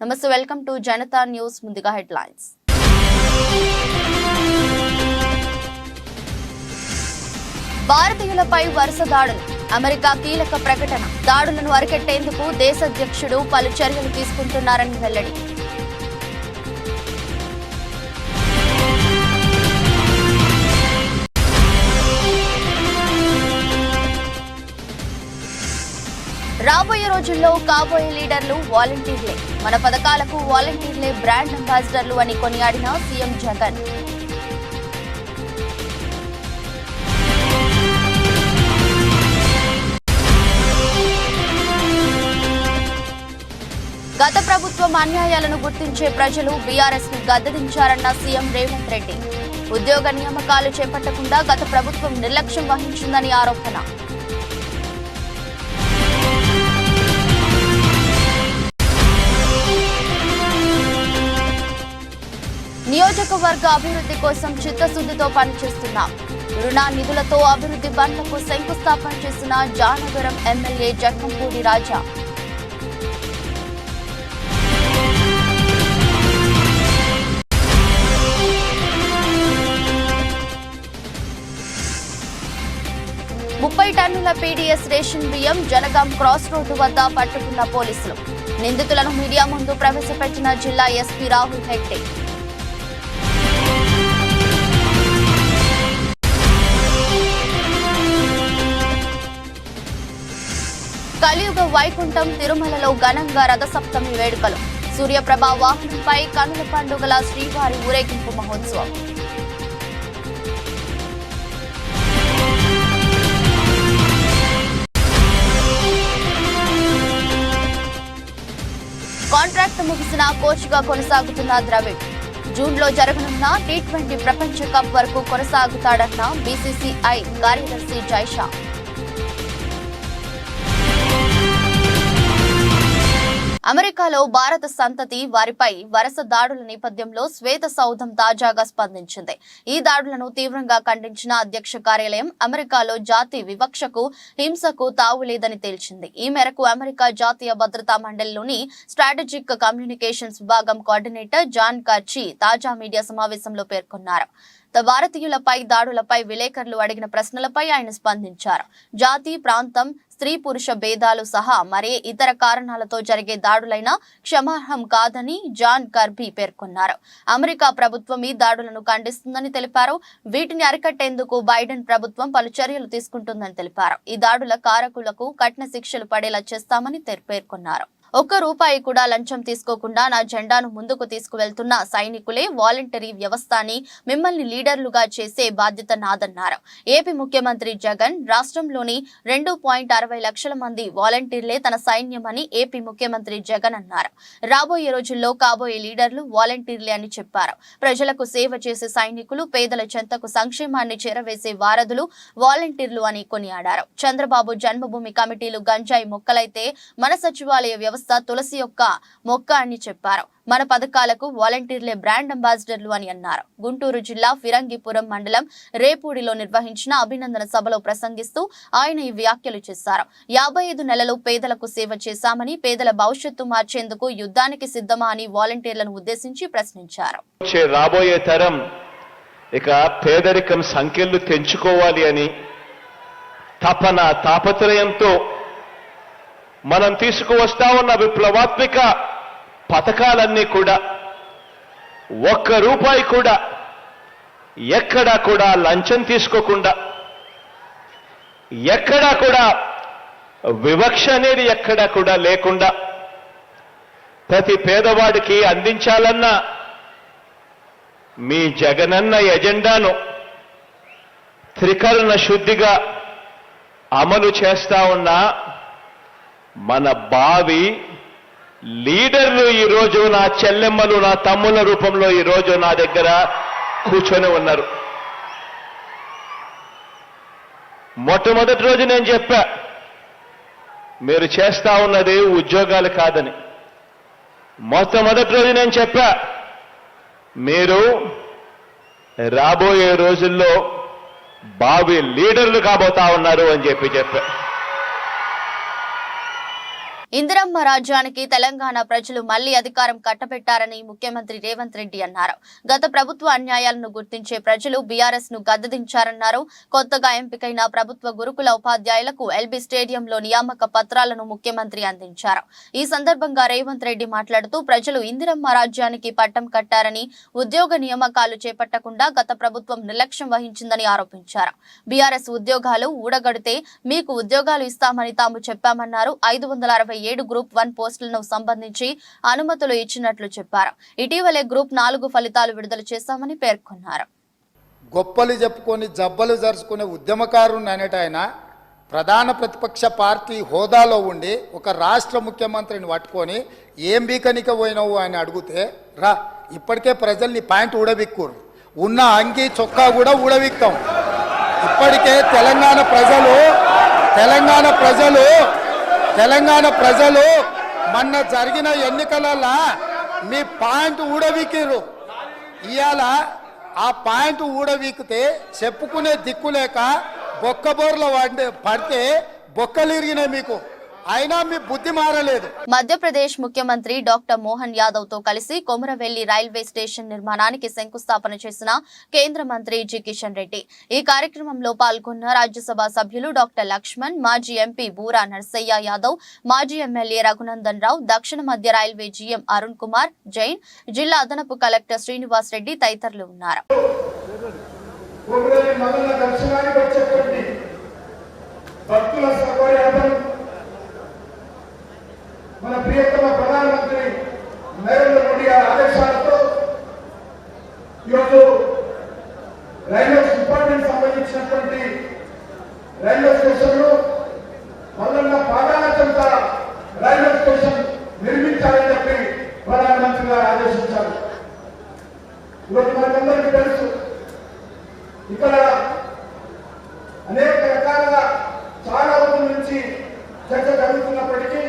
నమస్తే, welcome to Janata news. ముందుగా headlines. భారతీయులపై వరుస దాడులు, అమెరికా కీలక ప్రకటన. దాడులను అరికట్టేందుకు దేశాధ్యక్షుడు పలు చర్యలు తీసుకుంటున్నారని వెల్లడి. రాబోయే రోజుల్లో కాబోయే లీడర్లు వాలంటీర్లే. మన పథకాలకు వాలంటీర్లే బ్రాండ్ అంబాసిడర్లు అని కొనియాడిన సీఎం జగన్. గత ప్రభుత్వం అన్యాయాలను గుర్తించే ప్రజలు బీఆర్ఎస్ ను గద్దెదించారన్న సీఎం రేవంత్ రెడ్డి. ఉద్యోగ నియామకాలు చేపట్టకుండా గత ప్రభుత్వం నిర్లక్ష్యం వహించిందని ఆరోపణ. నియోజకవర్గ అభివృద్ధి కోసం చిత్తశుద్ధితో పనిచేస్తున్నాం. రుణ నిధులతో అభివృద్ధి పనులకు శంకుస్థాపన చేసిన జానగరం ఎమ్మెల్యే జక్కంపూడి రాజా. ముప్పై టన్నుల పీడీఎస్ రేషన్ బియ్యం జనగాం క్రాస్ రోడ్డు వద్ద పట్టుకున్న పోలీసులు. నిందితులను మీడియా ముందు ప్రవేశపెట్టిన జిల్లా ఎస్పీ రాహుల్ హెగ్డే. కలియుగ వైకుంఠం తిరుమలలో ఘనంగా రథసప్తమి వేడుకలు. సూర్యప్రభ వాహనంపై కనుల పండుగల శ్రీవారి ఊరేగింపు మహోత్సవం. కాంట్రాక్ట్ ముగిసిన కోచ్గా కొనసాగుతున్న ద్రవిడ్. జూన్లో జరగనున్న టీ20 ప్రపంచ కప్ వరకు కొనసాగుతాడన్న బీసీసీఐ కార్యదర్శి జైషా. అమెరికాలో భారత సంతతి వారిపై వరుస దాడుల నేపథ్యంలో శ్వేత సౌధం తాజాగా స్పందించింది. ఈ దాడులను తీవ్రంగా ఖండించిన అధ్యక్ష కార్యాలయం అమెరికాలో జాతి వివక్షకు, హింసకు తావులేదని తేల్చింది. ఈ మేరకు అమెరికా జాతీయ భద్రతా మండలిలోని స్ట్రాటజిక్ కమ్యూనికేషన్స్ విభాగం కోఆర్డినేటర్ జాన్ కర్చి తాజా మీడియా సమావేశంలో పేర్కొన్నారు. భారతీయులపై దాడులపై విలేకరులు అడిగిన ప్రశ్నలపై ఆయన స్పందించారు. జాతి, ప్రాంతం, స్త్రీ పురుష భేదాలు సహా మరే ఇతర కారణాలతో జరిగే దాడులైనా క్షమార్హం కాదని జాన్ కర్బీ పేర్కొన్నారు. అమెరికా ప్రభుత్వం ఈ దాడులను ఖండిస్తుందని తెలిపారు. వీటిని అరికట్టేందుకు బైడెన్ ప్రభుత్వం పలు చర్యలు తీసుకుంటుందని తెలిపారు. ఈ దాడుల కారకులకు కఠిన శిక్షలు పడేలా చేస్తామని పేర్కొన్నారు. ₹1 కూడా లంచం తీసుకోకుండా నా జెండాను ముందుకు తీసుకువెళ్తున్న సైనికులే వాలంటరీ వ్యవస్థ అని, మిమ్మల్ని లీడర్లుగా చేసే బాధ్యత నాదన్నారు. ఏపీ ముఖ్యమంత్రి జగన్ రాష్ట్రంలోని 2.60 లక్షల మంది వాలంటీర్లే తన సైన్యమని ఏపీ ముఖ్యమంత్రి జగన్ అన్నారు. రాబోయే రోజుల్లో కాబోయే లీడర్లు వాలంటీర్లే అని చెప్పారు. ప్రజలకు సేవ చేసే సైనికులు, పేదల చెంతకు సంక్షేమాన్ని చేరవేసే వారధులు వాలంటీర్లు అని కొనియాడారు. చంద్రబాబు జన్మభూమి కమిటీలు గంజాయి మొక్కలైతే మన సచివాలయ వ్యవస్థ తులసి యొక్క మొక్క అని చెప్పారు. మన పథకాలకు వాలంటీర్లే బ్రాండ్ అంబాసిడర్లు అని అన్నారు. గుంటూరు జిల్లా ఫిరంగిపురం మండలం రేపూడిలో నిర్వహించిన అభినందన సభలో ప్రసంగిస్తూ ఆయన ఈ వ్యాఖ్యలు చేశారు. 55 నెలలు పేదలకు సేవ చేశామని, పేదల భవిష్యత్తు మార్చేందుకు యుద్ధానికి సిద్ధమా అని వాలంటీర్లను ఉద్దేశించి ప్రశ్నించారు. రాబోయే తరం ఇక పేదరికం సంఖ్యలు తెంచుకోవాలి అని తపన, తాపత్రయంతో మనం తీసుకువస్తా ఉన్న విప్లవాత్మక పథకాలన్నీ కూడా ₹1 కూడా ఎక్కడా కూడా లంచం తీసుకోకుండా, ఎక్కడా కూడా వివక్ష అనేది ఎక్కడా కూడా లేకుండా ప్రతి పేదవాడికి అందించాలన్న మీ జగనన్న ఎజెండాను త్రికరణ శుద్ధిగా అమలు చేస్తా ఉన్న మన భావి లీడర్లు ఈరోజు నా చెల్లెమ్మలు, నా తమ్ముల రూపంలో ఈరోజు నా దగ్గర కూర్చొని ఉన్నారు. మొట్టమొదటి రోజు నేను చెప్పా, మీరు చేస్తా ఉన్నది ఉద్యోగాలు కాదని. మొట్టమొదటి రోజు నేను చెప్పా, మీరు రాబోయే రోజుల్లో భావి లీడర్లు కాబోతా ఉన్నారు అని చెప్పా. ఇందిరమ్మ రాజ్యానికి తెలంగాణ ప్రజలు మళ్లీ అధికారం కట్టబెట్టారని ముఖ్యమంత్రి రేవంత్ రెడ్డి అన్నారు. గత ప్రభుత్వ అన్యాయాలను గుర్తించే ప్రజలు బీఆర్ఎస్ ను గద్దెదించారన్నారు. కొత్తగా ఎంపికైన ప్రభుత్వ గురుకుల ఉపాధ్యాయులకు ఎల్బీ స్టేడియంలో నియామక పత్రాలను ముఖ్యమంత్రి అందించారు. ఈ సందర్భంగా రేవంత్ రెడ్డి మాట్లాడుతూ ప్రజలు ఇందిరమ్మ రాజ్యానికి పట్టం కట్టారని, ఉద్యోగ నియామకాలు చేపట్టకుండా గత ప్రభుత్వం నిర్లక్ష్యం వహించిందని ఆరోపించారు. బీఆర్ఎస్ ఉద్యోగాలు ఊడగడితే మీకు ఉద్యోగాలు ఇస్తామని తాము చెప్పామన్నారు. 567 గ్రూప్ 1 పోస్టులను సంబంధించి అనుమతులు ఇచ్చినట్లు చెప్పారు. ఇటీవలే గ్రూప్ 4 ఫలితాలు విడుదల చేశామని పేర్కొన్నారు. గొప్పలు చెప్పుకొని జబ్బలు జరుచుకునే ఉద్యమకారుని అనేటాయన ప్రధాన ప్రతిపక్ష పార్టీ హోదాలో ఉండి ఒక రాష్ట్ర ముఖ్యమంత్రిని పట్టుకొని ఏం బీకనిక పోయినావు అని అడిగితే రా ఇప్పటికే ప్రజల్ని పాయింట్ ఊడబిక్కురు, ఉన్న అంగి చొక్కా కూడా ఊడబిక్తాం. ఇప్పటికే తెలంగాణ ప్రజలు మొన్న జరిగిన ఎన్నికలలో మీ పాయింట్ ఊడబిక్కిరు. ఇవాళ ఆ పాయింట్ ఊడబీకితే చెప్పుకునే దిక్కులేక బొక్కబోర్ల పడితే బొక్కలు ఇరిగినాయి మీకు, అయినా మీ బుద్ధి మారలేదు. మధ్యప్రదేశ్ ముఖ్యమంత్రి డాక్టర్ మోహన్ యాదవ్ తో కలిసి కొమురవెల్లి రైల్వే స్టేషన్ నిర్మాణానికి శంకుస్థాపన చేసిన కేంద్ర మంత్రి జి కిషన్ రెడ్డి ఈ కార్యక్రమంలో పాల్గొన్న రాజ్యసభ సభ్యులు డాక్టర్ లక్ష్మణ్, మాజీ ఎంపీ బూరా నర్సయ్య యాదవ్, మాజీ ఎమ్మెల్యే రఘునందన్ రావు, దక్షిణ మధ్య రైల్వే జీఎం అరుణ్ కుమార్ జైన్, జిల్లా అదనపు కలెక్టర్ శ్రీనివాస్ రెడ్డి తదితరులు ఉన్నారు. మన ప్రియతమ ప్రధానమంత్రి నరేంద్ర మోడీ గారి ఆదేశాలతో ఈరోజు రైల్వే డిపార్ట్మెంట్ సంబంధించినటువంటి రైల్వే స్టేషన్లు మల్లన్న పాదాల చెంత రైల్వే స్టేషన్ నిర్మించాలని చెప్పి ప్రధానమంత్రి గారు ఆదేశించారు. ఈరోజు మనకందరికీ తెలుసు ఇక్కడ అనేక రకాలుగా చాలా రోజుల నుంచి చర్చ జరుగుతున్నప్పటికీ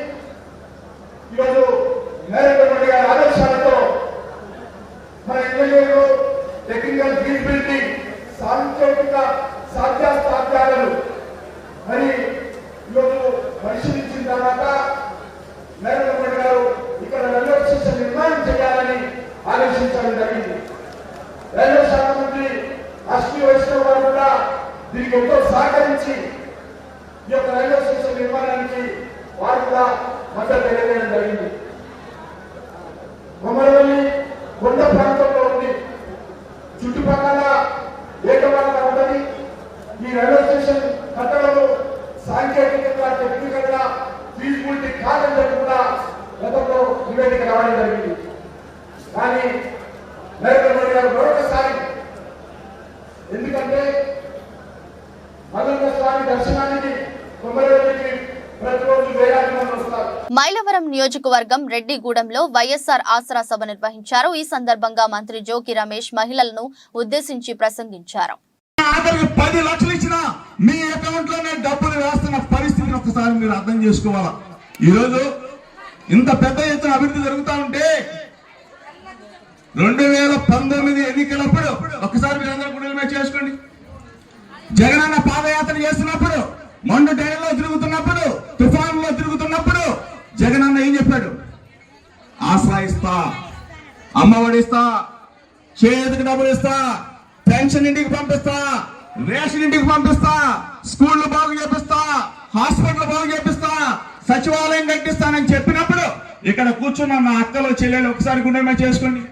ఈరోజు నరేంద్ర మోడీ గారి ఆదేశాలతో మన ఇంజనీర్లు, టెక్నికల్ ఫీజిబిలిటీ, సాంకేతిక సాధ్యాసాధ్యాలను మరి ఈరోజు పరిశీలించిన తర్వాత నరేంద్ర మోడీ గారు ఇక్కడ రైల్వే స్టేషన్ నిర్మాణం చేయాలని ఆదేశించడం జరిగింది. రైల్వే శాఖ మంత్రి అశ్విని వైష్ణవ్ గారు కూడా దీనికి ఎంతో సహకరించి ఈ యొక్క రైల్వే స్టేషన్ నిర్మాణానికి వారు కూడా మద్దతు తెలియజేయడం జరిగింది. కొమరవెల్లి కొండ ప్రాంతంలో ఉంది, చుట్టుపక్కల ఏకవారంగా ఉన్నది. ఈ రైల్వే స్టేషన్ కట్టడంలో సాంకేతికంగా, టెక్నికల్ గా ఫీజిబిలిటీ కాదని చెప్పి కూడా గతంలో నివేదిక రావడం జరిగింది. కానీ నరేంద్ర మోడీ గారు మరొకసారి, ఎందుకంటే మల్లన్న స్వామి దర్శనానికి కొమరవెల్లికి మైలవరం నియోజకవర్గం రెడ్డిగూడెంలో వైఎస్ఆర్ ఆసరా సభ నిర్వహించారు. ఈ సందర్భంగా మంత్రి జోకి రమేష్ మహిళలను ఉద్దేశించి ప్రసంగించారు. 10 లక్షలు ఇచ్చినా మీ అకౌంట్ లోనే డబ్బులు వేస్తున్న పరిస్థితిని ఒకసారి మీరు అర్థం చేసుకోవాలా. ఈరోజు ఇంత పెద్ద ఎత్తున అభివృద్ధి జరుగుతా ఉంటే 2019 ఎన్నికలప్పుడు ఒకసారి మీరు అందరూ గుండెల చేసుకోండి. జగనన్న పాదయాత్ర చేస్తున్నప్పుడు, మండు టైంలో తిరుగుతున్నప్పుడు, తుఫాన్లో తిరుగుతున్నప్పుడు జగనన్న ఏం చెప్పాడు? ఆసరా ఇస్తా, అమ్మఒడి ఇస్తా, చేతికి డబ్బులు ఇస్తా, పెన్షన్ ఇంటికి పంపిస్తా, రేషన్ ఇంటికి పంపిస్తా, స్కూళ్లు బాగు చేపిస్తా, హాస్పిటల్ బాగు చేపిస్తా, సచివాలయం కట్టిస్తానని చెప్పినప్పుడు ఇక్కడ కూర్చున్న నా అక్కలు చెల్లెలు ఒకసారి గుండె చేసుకోండి.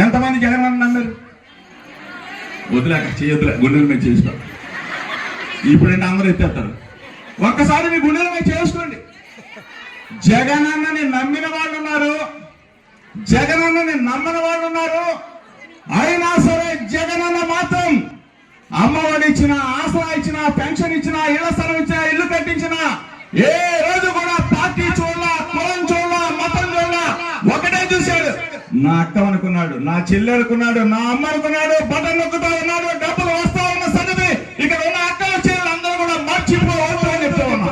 ఎంతమంది జగనన్న నమ్మారు? వదిలేక చేయొద్దులే, గుండెల మీద చేసుకో. ఇప్పుడంటే అందరూ ఎత్తేస్తారు. ఒక్కసారి మీ గుండెల మీద చేసుకోండి. జగనన్నని నమ్మిన వాళ్ళు ఉన్నారు, జగనన్నని నమ్మని వాళ్ళు ఉన్నారు. అయినా సరే జగనన్న మాత్రం అమ్మఒడి ఇచ్చిన, ఆసరా ఇచ్చిన, పెన్షన్ ఇచ్చిన, ఇళ్ల స్థలం ఇచ్చిన, ఇల్లు కట్టించిన ఏ రోజు కూడా పార్టీ చూడలా, కులం చూడలా, మతం చూడలా, ఒకటే చూశాడు. నా అక్క అనుకున్నాడు, నా చెల్లి అనుకున్నాడు, నా అమ్మ అనుకున్నాడు, బటన్ నొక్కుతా ఉన్నాడు, డబ్బులు వస్తా ఉన్న సంగతి ఇక్కడ ఉన్న అక్కల చెల్లెలు అందరూ కూడా మర్చిపోవద్దు అని చెప్తా ఉన్నా.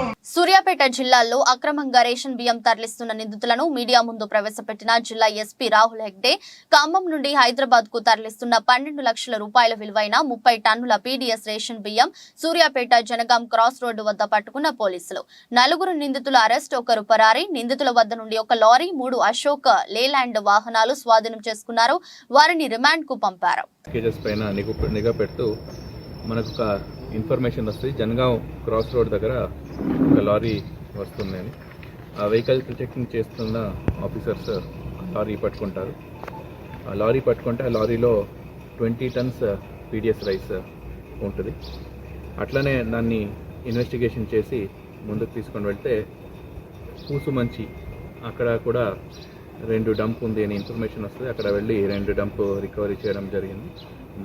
సూర్యాపేట జిల్లాలో అక్రమంగా రేషన్ బియ్యం తరలిస్తున్న నిందితులను మీడియా ముందు ప్రవేశపెట్టిన జిల్లా ఎస్పీ రాహుల్ హెగ్డే ఖమ్మం నుండి హైదరాబాద్ కు తరలిస్తున్న 12 లక్షల రూపాయల విలువైన 30 టన్నుల పీడీఎస్ రేషన్ బియ్యం సూర్యాపేట జనగాం క్రాస్ రోడ్డు వద్ద పట్టుకున్న పోలీసులు. 4 నిందితుల అరెస్ట్, 1 పరారీ. నిందితుల వద్ద నుండి 1 లారీ, 3 అశోక్ లేలాండ్ వాహనాలు స్వాధీనం చేసుకున్నారు. వారిని రిమాండ్ కు పంపారు. కేజెస్ పైన నిఘా పెడుతూ మనకు ఒక ఇన్ఫర్మేషన్ వస్తుంది. జనగాం క్రాస్ రోడ్ దగ్గర ఒక లారీ వస్తుందని ఆ వెహికల్ చెకింగ్ చేస్తున్న ఆఫీసర్స్ లారీ పట్టుకుంటారు. ఆ లారీ పట్టుకుంటే ఆ లారీలో 20 టన్స్ పీడిఎస్ రైస్ ఉంటుంది. అట్లనే దాన్ని ఇన్వెస్టిగేషన్ చేసి ముందుకు తీసుకొని వెళ్తే పూసుమంచి అక్కడ కూడా 2 డంప్ ఉంది అని ఇన్ఫర్మేషన్ వస్తుంది. అక్కడ వెళ్ళి 2 డంప్ రికవరీ చేయడం జరిగింది.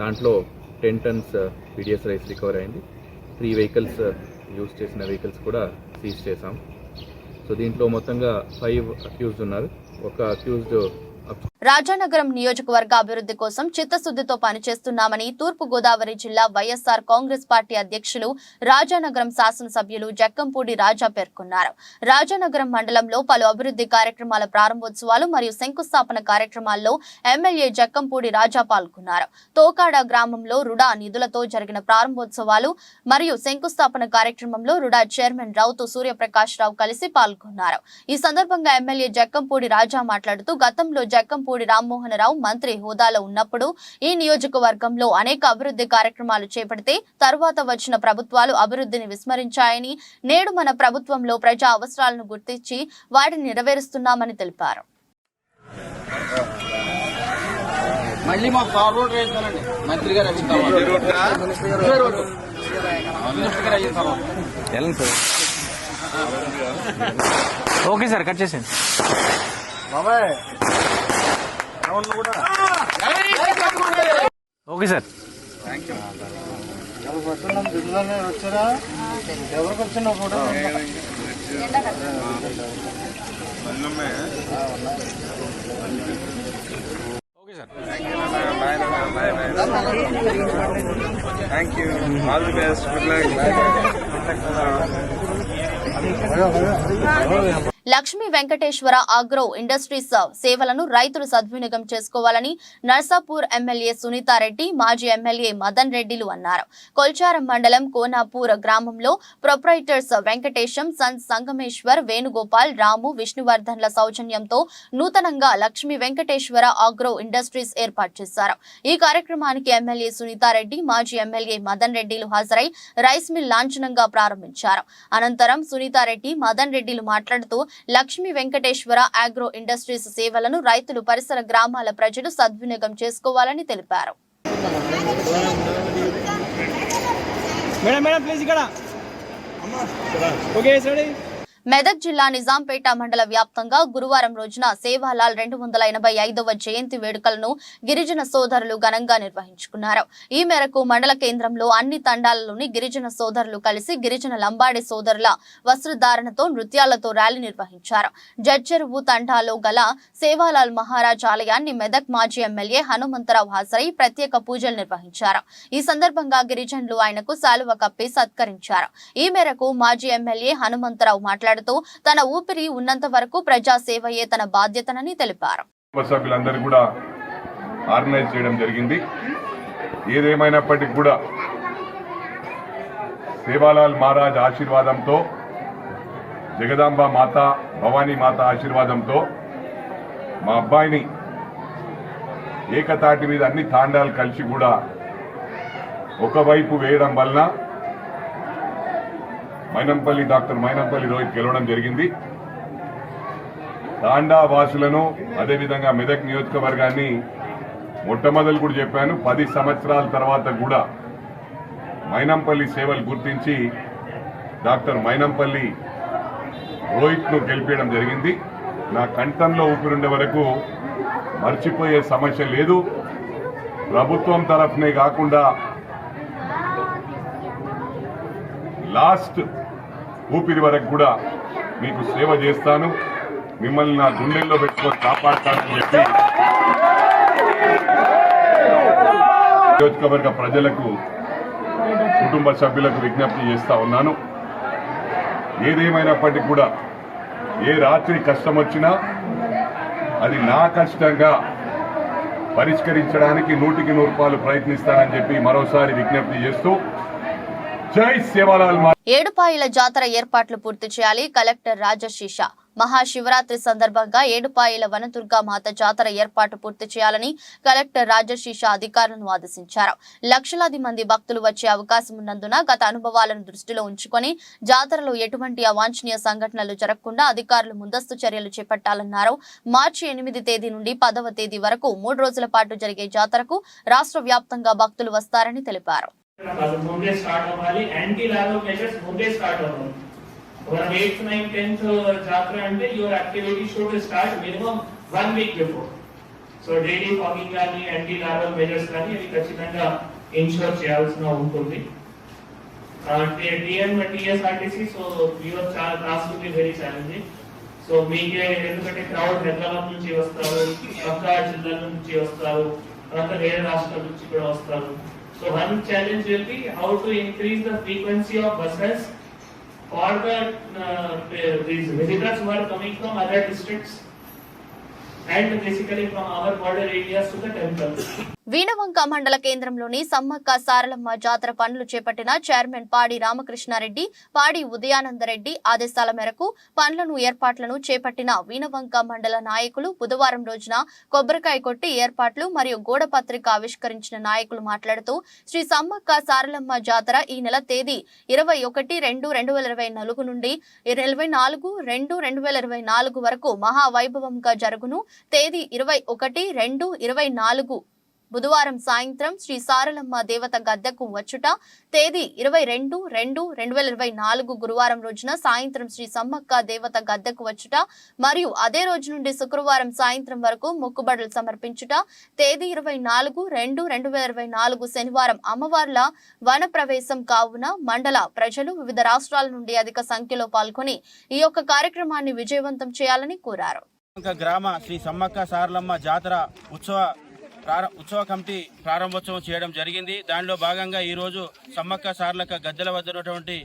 దాంట్లో 10 టన్స్ పీడిఎస్ రైస్ రికవర్ అయింది. 3 వెహికల్స్ యూజ్ చేసిన వెహికల్స్ కూడా సీజ్ చేశాం. సో దీంట్లో మొత్తంగా 5 అక్యూజ్డ్ ఉన్నారు. ఒక అక్యూజ్డ్ రాజానగరం నియోజకవర్గ అభివృద్ధి కోసం చిత్తశుద్ధితో పనిచేస్తున్నామని తూర్పు గోదావరి జిల్లా వైఎస్ఆర్ కాంగ్రెస్ పార్టీ అధ్యక్షులు రాజానగరం శాసనసభ్యులు జక్కంపూడి రాజా పేర్కొన్నారు. రాజానగరం మండలంలో పలు అభివృద్ధి కార్యక్రమాల ప్రారంభోత్సవాలు మరియు శంకుస్థాపన కార్యక్రమాల్లో ఎమ్మెల్యే జక్కంపూడి రాజా పాల్గొన్నారు. తోకాడ గ్రామంలో రుడా నిధులతో జరిగిన ప్రారంభోత్సవాలు మరియు శంకుస్థాపన కార్యక్రమంలో రుడా చైర్మన్ రౌతు సూర్యప్రకాష్ రావు కలిసి పాల్గొన్నారు. ఈ సందర్భంగా ఎమ్మెల్యే జక్కంపూడి రాజా మాట్లాడుతూ గతంలో జక్కంపూడి రామ్మోహన్ రావు మంత్రి హోదాలో ఉన్నప్పుడు ఈ నియోజకవర్గంలో అనేక అభివృద్ధి కార్యక్రమాలు చేపడితే తరువాత వచ్చిన ప్రభుత్వాలు అభివృద్ధిని విస్మరించాయని, నేడు మన ప్రభుత్వంలో ప్రజా అవసరాలను గుర్తించి వాటిని నెరవేరుస్తున్నామని తెలిపారు. ఓకే సార్, కట్ చేసేయండి. Okay sir. ఎవరికి వచ్చినా కూడా okay sir. Thank you. All the best. Good luck. Lakshmi Venkateswara agro industries సేవలను రైతులు సద్వినియోగం చేసుకోవాలని నర్సాపూర్ ఎమ్మెల్యే సునీతారెడ్డి, మాజీ ఎమ్మెల్యే మదన్ రెడ్డిలు అన్నారు. కొల్చారం మండలం కోనాపూర్ గ్రామంలో ప్రొప్రైటర్స్ వెంకటేశం, సన్స్ సంగమేశ్వర్, వేణుగోపాల్, రాము, విష్ణువర్ధన్ల సౌజన్యంతో నూతనంగా లక్ష్మీ వెంకటేశ్వర ఆగ్రో ఇండస్ట్రీస్ ఏర్పాటు చేశారు. ఈ కార్యక్రమానికి ఎమ్మెల్యే సునీతారెడ్డి, మాజీ ఎమ్మెల్యే మదన్ రెడ్డిలు హాజరై రైస్ మిల్ లాంఛనంగా ప్రారంభించారు. అనంతరం సునీతారెడ్డి, మదన్ రెడ్డిలు మాట్లాడుతూ లక్ష్మీ వెంకటేశ్వర ఆగ్రో ఇండస్ట్రీస్ సేవలను రైతులు, పరిసర గ్రామాల ప్రజలు సద్వినియోగం చేసుకోవాలని తెలిపారు. మెదక్ జిల్లా నిజాంపేట మండల వ్యాప్తంగా గురువారం రోజున సేవాలాల్ 285వ జయంతి వేడుకలను గిరిజన సోదరులు ఘనంగా నిర్వహించుకున్నారు. ఈ మేరకు మండల కేంద్రంలో అన్ని తండాలలోని గిరిజన సోదరులు కలిసి గిరిజన లంబాడి సోదరుల వస్త్రధారణతో, నృత్యాలతో ర్యాలీ నిర్వహించారు. జడ్చెరువు తండాలో గల సేవాలాల్ మహారాజ్ ఆలయాన్ని మెదక్ మాజీ ఎమ్మెల్యే హనుమంతరావు హాజరై ప్రత్యేక పూజలు నిర్వహించారు. ఈ సందర్భంగా గిరిజనులు ఆయనకు శాలువ కప్పి సత్కరించారు. ఈ మేరకు మాజీ ఎమ్మెల్యే హనుమంతరావు మాట్లాడుతూ తన ఊపిరి ఉన్నంత వరకు ప్రజా సేవయే తన బాధ్యతనని తెలిపారు. సభ్యులందరూ కూడా ఆర్గనైజ్ చేయడం జరిగింది. ఏదేమైనప్పటికీ కూడా సేవాలాల్ మహారాజ్ ఆశీర్వాదంతో, జగదాంబ మాత, భవానీ మాత ఆశీర్వాదంతో మా అబ్బాయిని ఏకతాటి మీద అన్ని తాండాలు కలిసి కూడా ఒకవైపు వేయడం వలన డాక్టర్ మైనంపల్లి రోహిత్ గెలవడం జరిగింది. తాండా వాసులను, అదేవిధంగా మెదక్ నియోజకవర్గాన్ని మొట్టమొదలు కూడా చెప్పాను, 10 సంవత్సరాల తర్వాత కూడా మైనంపల్లి సేవలు గుర్తించి డాక్టర్ మైనంపల్లి రోహిత్ను గెలిపించడం జరిగింది. నా కంఠంలో ఊపిరుండే వరకు మర్చిపోయే సమస్య లేదు. ప్రభుత్వం తరఫునే కాకుండా లాస్ట్ ఊపిరి వరకు కూడా మీకు సేవ చేస్తాను, మిమ్మల్ని నా గుండెల్లో పెట్టుకొని కాపాడతానని చెప్పి నియోజకవర్గ ప్రజలకు, కుటుంబ సభ్యులకు విజ్ఞప్తి చేస్తా ఉన్నాను. ఏదేమైనప్పటికీ కూడా ఏ రాత్రి కష్టం వచ్చినా అది నా కష్టంగా పరిష్కరించడానికి 100కి 100 ప్రయత్నిస్తానని చెప్పి మరోసారి విజ్ఞప్తి చేస్తూ జై సేవాలాల్. ఏడుపాయల జాతర ఏర్పాట్లు పూర్తి చేయాలి. కలెక్టర్ రాజశీష మహాశివరాత్రి సందర్భంగా ఏడుపాయల వనదుర్గా మాత జాతర ఏర్పాటు పూర్తి చేయాలని కలెక్టర్ రాజశీష అధికారులను ఆదేశించారు. లక్షలాది మంది భక్తులు వచ్చే అవకాశం ఉన్నందున గత అనుభవాలను దృష్టిలో ఉంచుకొని జాతరలో ఎటువంటి అవాంఛనీయ సంఘటనలు జరగకుండా అధికారులు ముందస్తు చర్యలు చేపట్టాలన్నారు. మార్చి 8 తేదీ నుండి 10వ తేదీ వరకు 3 రోజుల పాటు జరిగే జాతరకు రాష్ట్ర వ్యాప్తంగా భక్తులు వస్తారని తెలిపారు. ముందే స్టార్ట్ అవ్వాలి. యాంటీ లార్వల్ మెజర్స్ ముందే స్టార్ట్ అవ్వాలి. 8th, 9th, 10th జాతర అంటే your activity should start minimum 1 week before. So daily fogging కానీ యాంటీ లార్వల్ మెజర్స్ కానీ ఇవి ఖచ్చితంగా ఇన్షూర్ చేయాల్సిన ఉంటుంది. TSRTC so your task will be very challenging. So మీకే ఎందుకంటే క్రౌడ్ హైదరాబాద్ నుంచి వస్తారు, పక్క జిల్లాల నుంచి వస్తారు, తర్వాత వేరే రాష్ట్రాల నుంచి కూడా వస్తారు. So one challenge will be how to increase the frequency of buses for the these visitors who are coming from other districts and basically from our border areas to the temple. Veenavanka మండల కేంద్రంలోని సమ్మక్క సారలమ్మ జాతర పనులు చేపట్టిన chairman పాడి రామకృష్ణారెడ్డి, పాడి ఉదయానందరెడ్డి ఆదేశాల మేరకు పనులను ఏర్పాట్లను చేపట్టిన వీణవంక మండల నాయకులు బుధవారం రోజున కొబ్బరికాయ కొట్టి ఏర్పాట్లు మరియు గోడ పత్రిక ఆవిష్కరించిన నాయకులు మాట్లాడుతూ శ్రీ సమ్మక్క సారలమ్మ జాతర ఈ నెల తేదీ 21/2/2024 నుండి 24/2/2024 వరకు మహావైభవంగా జరుగును. తేదీ 21/2/24 బుధవారం సాయంత్రం శ్రీ సారలమ్మ దేవత గద్దెకు వచ్చుట, తేదీ 22/2/2024 గురువారం రోజున సాయంత్రం శ్రీ సమ్మక్క దేవత గద్దెకు వచ్చుట మరియు అదే రోజు నుండి శుక్రవారం సాయంత్రం వరకు మొక్కుబడులు సమర్పించుట, తేదీ 24/2/2024 శనివారం అమ్మవార్ల వన ప్రవేశం కావున మండల ప్రజలు వివిధ రాష్ట్రాల నుండి అధిక సంఖ్యలో పాల్గొని ఈ యొక్క కార్యక్రమాన్ని విజయవంతం చేయాలని కోరారు. గ్రామ శ్రీ సమ్మక్క సారలమ్మ జాతర ఉత్సవ కమిటీ ప్రారంభోత్సవం చేయడం జరిగింది. దానిలో భాగంగా ఈరోజు సమ్మక్క సారలక్క గద్దెల వద్ద ఉన్నటువంటి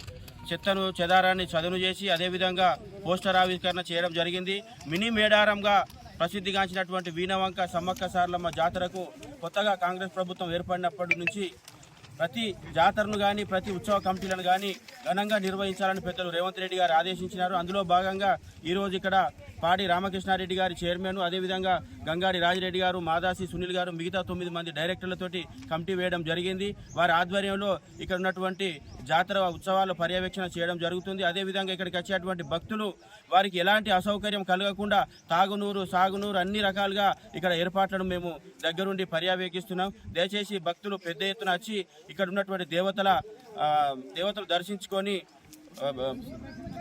చెత్తను చెదారాన్ని చదును చేసి అదేవిధంగా పోస్టర్ ఆవిష్కరణ చేయడం జరిగింది. మినీ మేడారంగా ప్రసిద్ధిగాంచినటువంటి వీణవంక సమ్మక్క సారలమ్మ జాతరకు కొత్తగా కాంగ్రెస్ ప్రభుత్వం ఏర్పడినప్పటి నుంచి ప్రతి జాతరను కానీ ప్రతి ఉత్సవ కమిటీలను కానీ ఘనంగా నిర్వహించాలని పెద్దలు రేవంత్ రెడ్డి గారు ఆదేశించినారు. అందులో భాగంగా ఈరోజు ఇక్కడ పాడి రామకృష్ణారెడ్డి గారి చైర్మన్, అదేవిధంగా గంగాడి రాజిరెడ్డి గారు, మాదాసి సునీల్ గారు, మిగతా 9 మంది డైరెక్టర్లతోటి కమిటీ వేయడం జరిగింది. వారి ఆధ్వర్యంలో ఇక్కడ ఉన్నటువంటి జాతర ఉత్సవాల పర్యవేక్షణ చేయడం జరుగుతుంది. అదేవిధంగా ఇక్కడికి వచ్చేటువంటి భక్తులు వారికి ఎలాంటి అసౌకర్యం కలగకుండా తాగునూరు, సాగునూరు అన్ని రకాలుగా ఇక్కడ ఏర్పాట్లను మేము దగ్గరుండి పర్యవేక్షిస్తున్నాం. దయచేసి భక్తులు పెద్ద ఎత్తున వచ్చి ఇక్కడ ఉన్నటువంటి దేవతలు దర్శించుకొని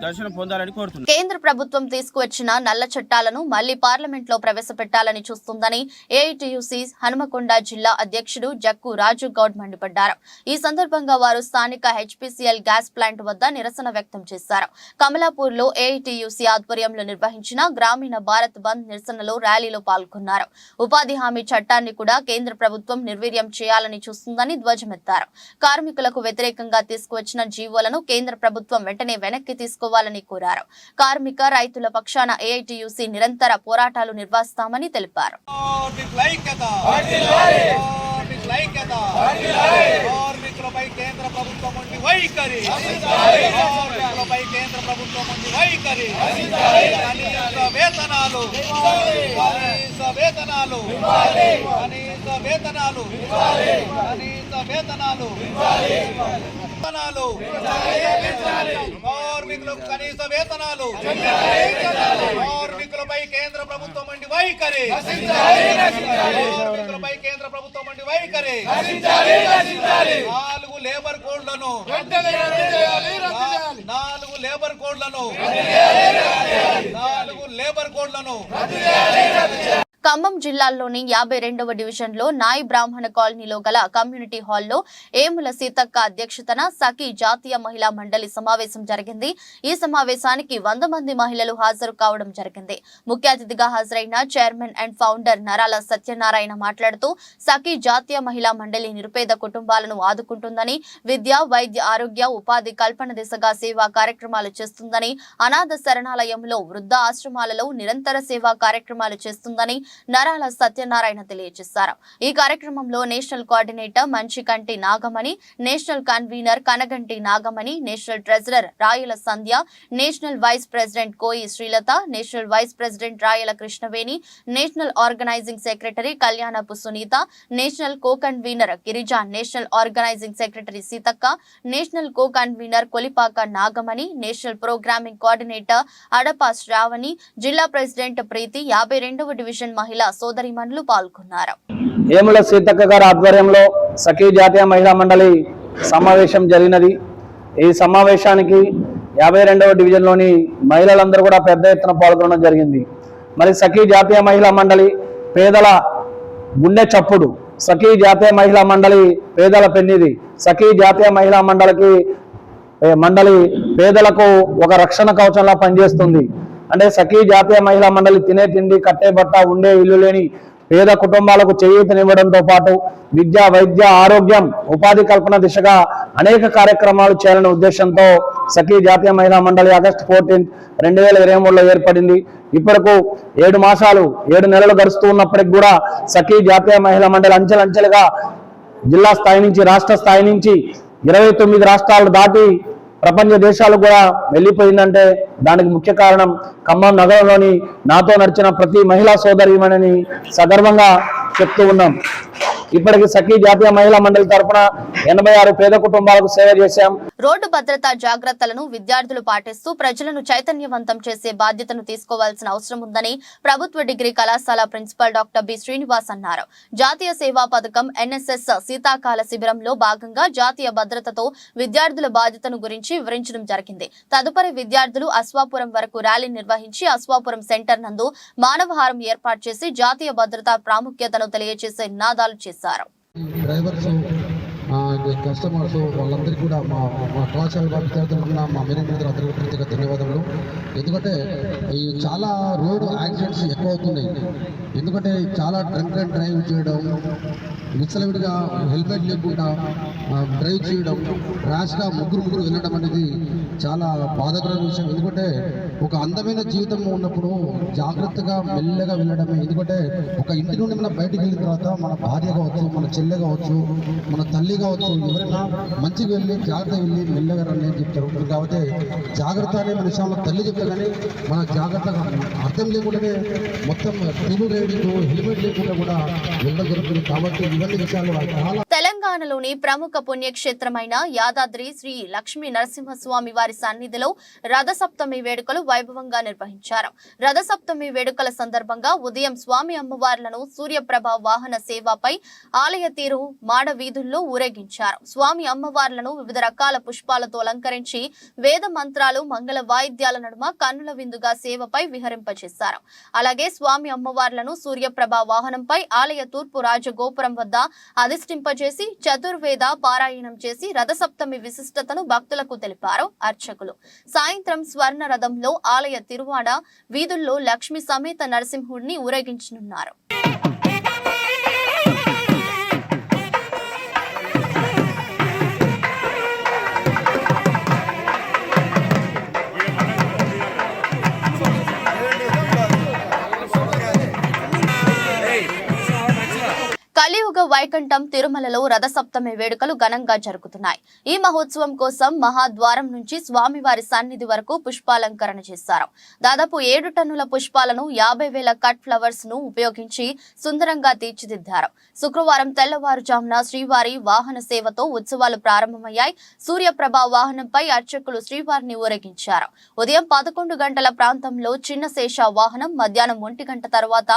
దర్శనం పొందాలని కోరుతున్నాను. కేంద్ర ప్రభుత్వం తీసుకువచ్చిన నల్ల చట్టాలను మళ్లీ పార్లమెంట్ లో ప్రవేశపెట్టాలని చూస్తుందని ఏఐటీయూసీ హనుమకొండ జిల్లా అధ్యక్షుడు జక్కు రాజు గౌడ్ మండిపడ్డారు. ఈ సందర్భంగా వారు స్థానిక హెచ్పీసీఎల్ గ్యాస్ ప్లాంట్ వద్ద నిరసన వ్యక్తం చేశారు. కమలాపూర్ లో ఏఐటీయూసీ ఆధ్వర్యంలో నిర్వహించిన గ్రామీణ భారత్ బంద్ నిరసనలో ర్యాలీలో పాల్గొన్నారు. ఉపాధి హామీ చట్టాన్ని కూడా కేంద్ర ప్రభుత్వం నిర్వీర్యం చేయాలని చూస్తుందని ధ్వజమెత్తారు. కార్మికులకు వ్యతిరేకంగా తీసుకువచ్చిన జీవోలను కేంద్ర ప్రభుత్వం వెంటనే వెనక్కి తీసుకోవాలని కోరారు. కార్మిక రైతుల పక్షాన ఏఐటీయూసీ నిరంతర పోరాటాలు నిర్వహిస్తామని తెలిపారు. కేంద్ర ప్రభుత్వం ఉండి వైఖరి వేతనాలు కార్మికులకు కనీస వేతనాలు, కార్మికులపై కేంద్ర ప్రభుత్వం ఉండి వైఖరి, కార్మికులపై కేంద్ర ప్రభుత్వం ఉండి వైఖరి, 4 లేబర్ కోడ్లను ఖమ్మం జిల్లాలోని 52వ డివిజన్లో నాయి బ్రాహ్మణ కాలనీలో గల కమ్యూనిటీ హాల్లో ఏముల సీతక్క అధ్యక్షతన సఖీ జాతీయ మహిళా మండలి సమావేశం జరిగింది. ఈ సమావేశానికి 100 మంది మహిళలు హాజరు కావడం జరిగింది. ముఖ్య అతిథిగా హాజరైన చైర్మన్ అండ్ ఫౌండర్ నరాల సత్యనారాయణ మాట్లాడుతూ సఖీ జాతీయ మహిళా మండలి నిరుపేద కుటుంబాలను ఆదుకుంటుందని, విద్య, వైద్య, ఆరోగ్య, ఉపాధి కల్పన దిశగా సేవా కార్యక్రమాలు చేస్తుందని, అనాథ శరణాలయంలో, వృద్ధ ఆశ్రమాలలో నిరంతర సేవా కార్యక్రమాలు చేస్తుందని నరాల సత్యనారాయణ తెలియజేశారు. ఈ కార్యక్రమంలో national coordinator Manchikanti Nagamani, national convener Kanaganti Nagamani, national treasurer Rayala Sandhya, national vice president Koyi Srilatha, national vice president Rayala Krishnaveni, national organising secretary Kalyanapu Sunitha, national co convener Girija, national organising secretary Seethakka, national co convener Kolipaka Nagamani, national programming coordinator Adapa Sravani, జిల్లా ప్రెసిడెంట్ ప్రీతి, 52వ డివిజన్ మహిళా సోదరిమణులు పాల్గొన్నారు. ఏముల సీతక్క గారి ఆధ్వర్యంలో సఖీ జాతీయ మహిళా మండలి సమావేశం జరిగినది. ఈ సమావేశానికి 52వ డివిజన్లోని మహిళలందరూ కూడా పెద్ద ఎత్తున పాల్గొనడం జరిగింది. మరి సఖీ జాతీయ మహిళా మండలి పేదల గుండె చప్పుడు, సఖీ జాతీయ మహిళా మండలి పేదల పెన్నిది, సఖీ జాతీయ మహిళా మండలి పేదలకు ఒక రక్షణ కవచంలా పనిచేస్తుంది. అంటే సఖీ జాతీయ మహిళా మండలి తినే తిండి, కట్టే బట్ట, ఉండే ఇల్లు లేని పేద కుటుంబాలకు చేయూతనివ్వడంతో పాటు విద్య, వైద్య, ఆరోగ్యం, ఉపాధి కల్పన దిశగా అనేక కార్యక్రమాలు చేయాలనే ఉద్దేశంతో సఖీ జాతీయ మహిళా మండలి ఆగస్టు 14, 2023లో ఏర్పడింది. ఇప్పటికు 7 నెలలు గడుస్తూ ఉన్నప్పటికి కూడా సఖీ జాతీయ మహిళా మండలి అంచెలంచెలుగా జిల్లా స్థాయి నుంచి, రాష్ట్ర స్థాయి నుంచి 29 రాష్ట్రాలు దాటి ప్రపంచ దేశాలు కూడా వెళ్ళిపోయిందంటే దానికి ముఖ్య కారణం ఖమ్మం నగరంలోని నాతో నడిచిన ప్రతి మహిళా సోదరిమణిని సగర్వంగా చెప్తూ ఉన్నాం. ఇప్పటికి సఖీ జాతీయ మహిళా మండలి తరఫున 86 పేద కుటుంబాలకు సేవ చేశాం. రోడ్డు భద్రతా జాగ్రత్తలను విద్యార్థులు పాటిస్తూ ప్రజలను చైతన్యవంతం చేసే బాధ్యతను తీసుకోవాల్సిన అవసరం ఉందని ప్రభుత్వ డిగ్రీ కళాశాల ప్రిన్సిపల్ డాక్టర్ బి శ్రీనివాస్ అన్నారు. జాతీయ సేవా పథకం ఎన్ఎస్ఎస్ శీతాకాల శిబిరంలో భాగంగా జాతీయ భద్రతతో విద్యార్థుల బాధ్యతను గురించి వివరించడం జరిగింది. తదుపరి విద్యార్థులు అశ్వాపురం వరకు ర్యాలీ నిర్వహించి అశ్వాపురం సెంటర్ నందు మానవహారం ఏర్పాటు చేసి జాతీయ భద్రతా ప్రాముఖ్యతను తెలియజేసే నినాదాలు చేశారు. డ్రైవర్స్, కస్టమర్స్ వాళ్ళందరికీ కూడా మా కళాశాల విద్యార్థులకు కూడా మా మేనేజ్మెంట్ అందరికీ ప్రత్యేక ధన్యవాదాలు. ఎందుకంటే ఈ చాలా రోడ్ యాక్సిడెంట్స్ ఎక్కువ అవుతున్నాయి. ఎందుకంటే చాలా డ్రంక్ అండ్ డ్రైవ్ చేయడం, విచ్చలవిడిగా హెల్మెట్ లేకుండా డ్రైవ్ చేయడం, ర్యాష్గా ముగ్గురు వెళ్ళడం అనేది చాలా బాధాకరమైన విషయం. ఎందుకంటే ఒక అందమైన జీవితం ఉన్నప్పుడు జాగ్రత్తగా మెల్లగా వెళ్ళడమే. ఎందుకంటే ఒక ఇంటి నుండి మనం బయటికి వెళ్ళిన తర్వాత మన భార్య కావచ్చు, మన చెల్లె కావచ్చు, మన తల్లి కావచ్చు, ఎవరైనా మంచిగా వెళ్ళి జాగ్రత్త వెళ్ళి మెల్లగా రండి అని చెప్తారు. కాబట్టి జాగ్రత్త అనే మన విషయంలో తల్లి చెప్తారు, కానీ మన జాగ్రత్తగా అర్థం లేకుండానే మొత్తం ట్రిబుల్ రైడింగ్, హెల్మెట్ లేకుండా కూడా వెళ్ళడం జరుగుతుంది. కాబట్టి ఇవన్నీ విషయాలు చాలా. తెలంగాణలోని ప్రముఖ పుణ్యక్షేత్రమైన యాదాద్రి శ్రీ లక్ష్మీ నరసింహస్వామి వారి సన్నిధిలో రథసప్తమి వేడుకలు వైభవంగా నిర్వహించారు. రథసప్తమి వేడుకల సందర్భంగా ఉదయం స్వామి అమ్మవార్లను సూర్యప్రభ వాహన సేవపై ఆలయ తీరు మాడ వీధుల్లో ఊరేగించారు. స్వామి అమ్మవార్లను వివిధ రకాల పుష్పాలతో అలంకరించి వేద మంత్రాలు, మంగళ వాయిద్యాల నడుమ కన్నుల విందుగా సేవపై విహరింపచేశారు. అలాగే స్వామి అమ్మవార్లను సూర్యప్రభ వాహనంపై ఆలయ తూర్పు రాజగోపురం వద్ద అధిష్ఠింపజేసి చతుర్వేద పారాయణం చేసి రథసప్తమి విశిష్టతను భక్తులకు తెలిపారు అర్చకులు. సాయంత్రం స్వర్ణ రథంలో ఆలయ తిరువాడ వీధుల్లో లక్ష్మీ సమేత నరసింహుడిని ఊరేగించనున్నారు. కలియుగ వైకుంఠం తిరుమలలో రథసప్తమి వేడుకలు ఘనంగా జరుగుతున్నాయి. ఈ మహోత్సవం కోసం మహాద్వారం నుంచి స్వామివారి సన్నిధి వరకు పుష్పాలంకరణ చేశారు. దాదాపు 7 టన్నుల పుష్పాలను 50,000 కట్ ఫ్లవర్స్ ను ఉపయోగించి సుందరంగా తీర్చిదిద్దారు. శుక్రవారం తెల్లవారుజామున శ్రీవారి వాహన సేవతో ఉత్సవాలు ప్రారంభమయ్యాయి. సూర్యప్రభ వాహనంపై అర్చకులు శ్రీవారిని ఊరేగించారు. ఉదయం 11 గంటల ప్రాంతంలో చిన్న శేష వాహనం, మధ్యాహ్నం 1 గంట తర్వాత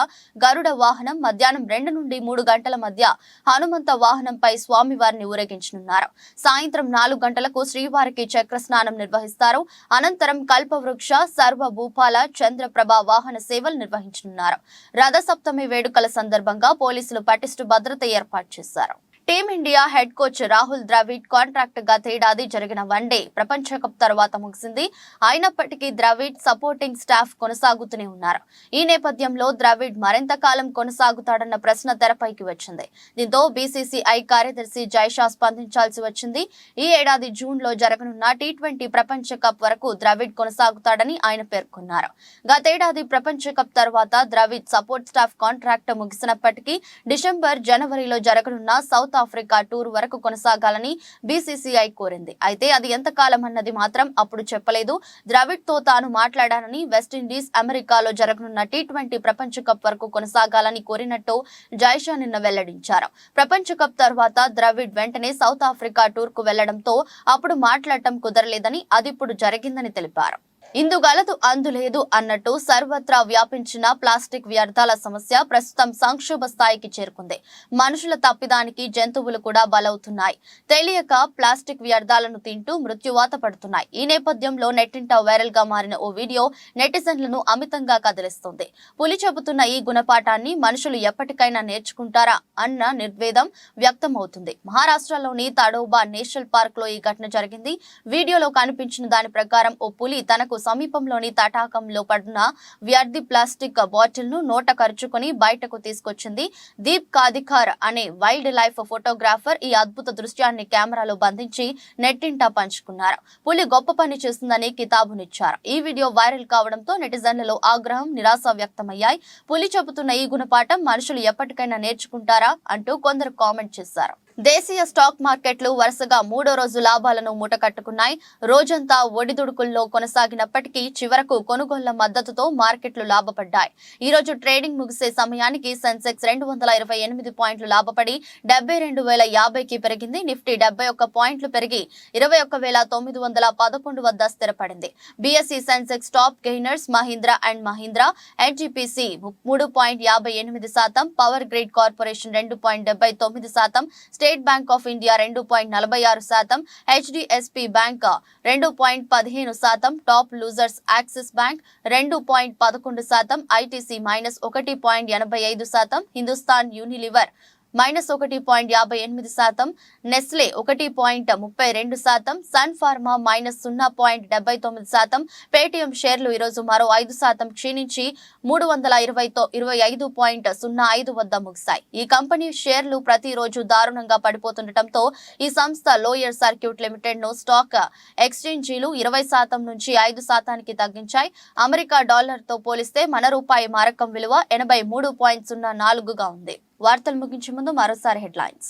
గరుడ వాహనం, మధ్యాహ్నం 2 నుండి 3 గంటల గంటల మధ్య హనుమంత వాహనంపై స్వామివారిని ఊరేగించనున్నారు. సాయంత్రం 4 గంటలకు శ్రీవారికి చక్ర స్నానం నిర్వహిస్తారు. అనంతరం కల్పవృక్ష, సర్వభూపాల, చంద్రప్రభ వాహన సేవలు నిర్వహించనున్నారు. రథసప్తమి వేడుకల సందర్భంగా పోలీసులు పటిష్ట భద్రత ఏర్పాటు చేశారు. Team India head coach Rahul Dravid contract గతేడాది జరిగిన వన్డే ప్రపంచ కప్ తర్వాత ముగిసింది. అయినప్పటికీ ద్రవిడ్ సపోర్టింగ్ స్టాఫ్ కొనసాగుతూనే ఉన్నారు. ఈ నేపథ్యంలో ద్రవిడ్ మరింత కాలం కొనసాగుతాడన్న ప్రశ్న తెరపైకి వచ్చింది. దీంతో బీసీసీఐ కార్యదర్శి జైషా స్పందించాల్సి వచ్చింది. ఈ ఏడాది జూన్లో జరగనున్న టీ20 ప్రపంచ కప్ వరకు ద్రవిడ్ కొనసాగుతాడని ఆయన పేర్కొన్నారు. గతేడాది ప్రపంచ కప్ తర్వాత ద్రవిడ్ సపోర్ట్ స్టాఫ్ కాంట్రాక్ట్ ముగిసినప్పటికీ డిసెంబర్, జనవరిలో జరగనున్న సౌత్ ఆఫ్రికా టూర్ వరకు కొనసాగాలని బీసీసీఐ కోరింది. అయితే అది ఎంతకాలం అన్నది మాత్రం అప్పుడు చెప్పలేదు. ద్రవిడ్ తో తాను మాట్లాడానని, వెస్టిండీస్, అమెరికాలో జరగనున్న టీ20 ప్రపంచ కప్ వరకు కొనసాగాలని కోరినట్టు జైషా నిన్న వెల్లడించారు. ప్రపంచ కప్ తర్వాత ద్రవిడ్ వెంటనే సౌత్ ఆఫ్రికా టూర్ కు వెళ్లడంతో అప్పుడు మాట్లాడటం కుదరలేదని, అది ఇప్పుడు జరిగిందని తెలిపారు. ఇందుగలదు అందులేదు అన్నట్టు సర్వత్రా వ్యాపించిన ప్లాస్టిక్ వ్యర్థాల సమస్య ప్రస్తుతం సంక్షోభ స్థాయికి చేరుకుంది. మనుషుల తప్పిదానికి జంతువులు కూడా బలవుతున్నాయి. తెలియక ప్లాస్టిక్ వ్యర్థాలను తింటూ మృత్యువాత పడుతున్నాయి. ఈ నేపథ్యంలో నెట్టింట వైరల్ గా మారిన ఓ వీడియో నెటిజన్లను అమితంగా కదిలిస్తుంది. పులి చెబుతున్న ఈ గుణపాఠాన్ని మనుషులు ఎప్పటికైనా నేర్చుకుంటారా అన్న నిర్వేదం వ్యక్తమవుతుంది. మహారాష్ట్రలోని తడోబా నేషనల్ పార్క్ లో ఈ ఘటన జరిగింది. వీడియోలో కనిపించిన దాని ప్రకారం ఓ పులి తనకు సమీపంలోని తటాకంలో పడిన వ్యర్థి ప్లాస్టిక్ బాటిల్ ను నోట కరుచుకొని బయటకు తీసుకొచ్చింది. దీప్ కాదికార్ అనే వైల్డ్ లైఫ్ ఫోటోగ్రాఫర్ ఈ అద్భుత దృశ్యాన్ని కెమెరాలో బంధించి నెట్టింటా పంచుకున్నారు. పులి గొప్ప పని చేస్తుందని కితాబునిచ్చారు. ఈ వీడియో వైరల్ కావడంతో నెటిజన్లలో ఆగ్రహం, నిరాశ వ్యక్తమయ్యాయి. పులి చెబుతున్న ఈ గుణపాఠం మనుషులు ఎప్పటికైనా నేర్చుకుంటారా అంటూ కొందరు కామెంట్ చేశారు. దేశీయ స్టాక్ మార్కెట్లు వరుసగా 3వ రోజు లాభాలను మూటకట్టుకున్నాయి. రోజంతా ఒడిదుడుకుల్లో కొనసాగినప్పటికీ చివరకు కొనుగోళ్ల మద్దతుతో మార్కెట్లు లాభపడ్డాయి. ఈ రోజు ట్రేడింగ్ ముగిసే సమయానికి సెన్సెక్స్ 228 పాయింట్లు లాభపడి 72,050కి పెరిగింది. నిఫ్టీ 71 పాయింట్లు పెరిగి 21,911 వద్ద స్థిరపడింది. BSE Sensex top gainers Mahindra and Mahindra, NTPC 3.58%, Power Grid Corporation 2.79%, State Bank of India 2.46%, HDFC Bank 2.15%, top losers Axis Bank 2.11%, ITC -1.85%, Hindustan Unilever -1.58%, Nestle 1.32%, Sun Pharma -0.79%, Paytm షేర్లు ఈరోజు మరో 5% క్షీణించి 325.05 వద్ద ముగిశాయి. ఈ కంపెనీ షేర్లు ప్రతిరోజు దారుణంగా పడిపోతుండటంతో ఈ సంస్థ లోయర్ సర్క్యూట్ లిమిటెడ్ ను స్టాక్ ఎక్స్చేంజీలు 20% నుంచి 5%కి తగ్గించాయి. అమెరికా డాలర్తో పోలిస్తే మన రూపాయి మారకం విలువ 83.04గా ఉంది. వార్తలు ముగించే ముందు మరోసారి హెడ్లైన్స్.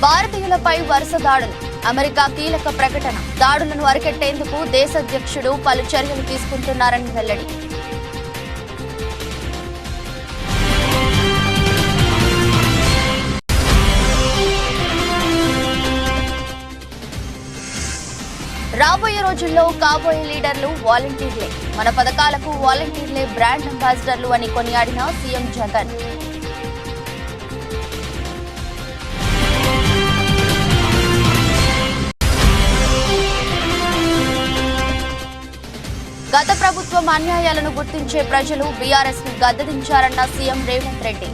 భారతీయులపై వరుస దాడులు, అమెరికా కీలక ప్రకటన. దాడులను అరికట్టేందుకు దేశాధ్యక్షుడు పలు చర్యలు తీసుకుంటున్నారని వెల్లడి. రాబోయే రోజుల్లో కాబోయే లీడర్లు వాలంటీర్లే. మన పథకాలకు వాలంటీర్లే బ్రాండ్ అంబాసిడర్లు అని కొనియాడిన సీఎం జగన్. గత ప్రభుత్వం అన్యాయాలను గుర్తించే ప్రజలు బీఆర్ఎస్ ను గద్దెదించారన్న సీఎం రేవంత్ రెడ్డి.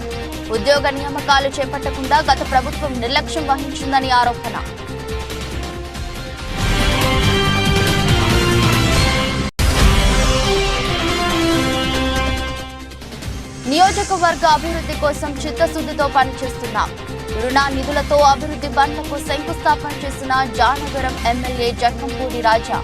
ఉద్యోగ నియామకాలు చేపట్టకుండా గత ప్రభుత్వం నిర్లక్ష్యం వహించిందని ఆరోపణ. నియోజకవర్గ అభివృద్ధి కోసం చిత్తశుద్ధితో పనిచేస్తున్నాం. రుణ నిధులతో అభివృద్ధి పనులకు శంకుస్థాపన చేసిన జానగరం ఎమ్మెల్యే జక్కంపూడి రాజా.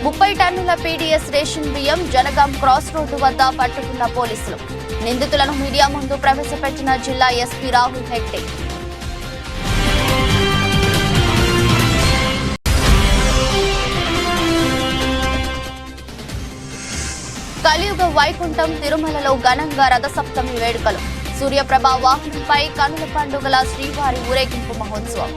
ముప్పై టన్నుల పీడీఎస్ రేషన్ బియ్యం జనగాం క్రాస్ రోడ్డు వద్ద పట్టుకున్న పోలీసులు. నిందితులను మీడియా ముందు ప్రవేశపెట్టిన జిల్లా ఎస్పీ రాహుల్ హెగ్డే. కలియుగ వైకుంఠం తిరుమలలో ఘనంగా రథసప్తమి వేడుకలు. సూర్యప్రభ వాహనంపై కనుల పండుగల శ్రీవారి ఊరేగింపు మహోత్సవం.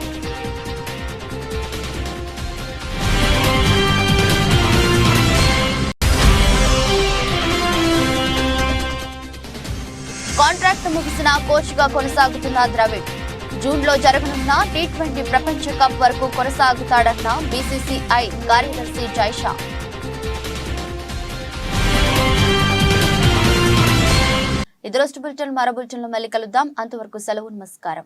కాంట్రాక్ట్ ముగిసిన కోచ్గా కొనసాగుతున్న ద్రవిడ్. జూన్లో జరగనున్న టీ20 ప్రపంచ కప్ వరకు కొనసాగుతాడన్న బీసీసీఐ కార్యదర్శి జైషా. ఇది రోజు బులెటిన్. మరో బులెటిన్లో మళ్ళీ కలుద్దాం. అంతవరకు సెలవు, నమస్కారం.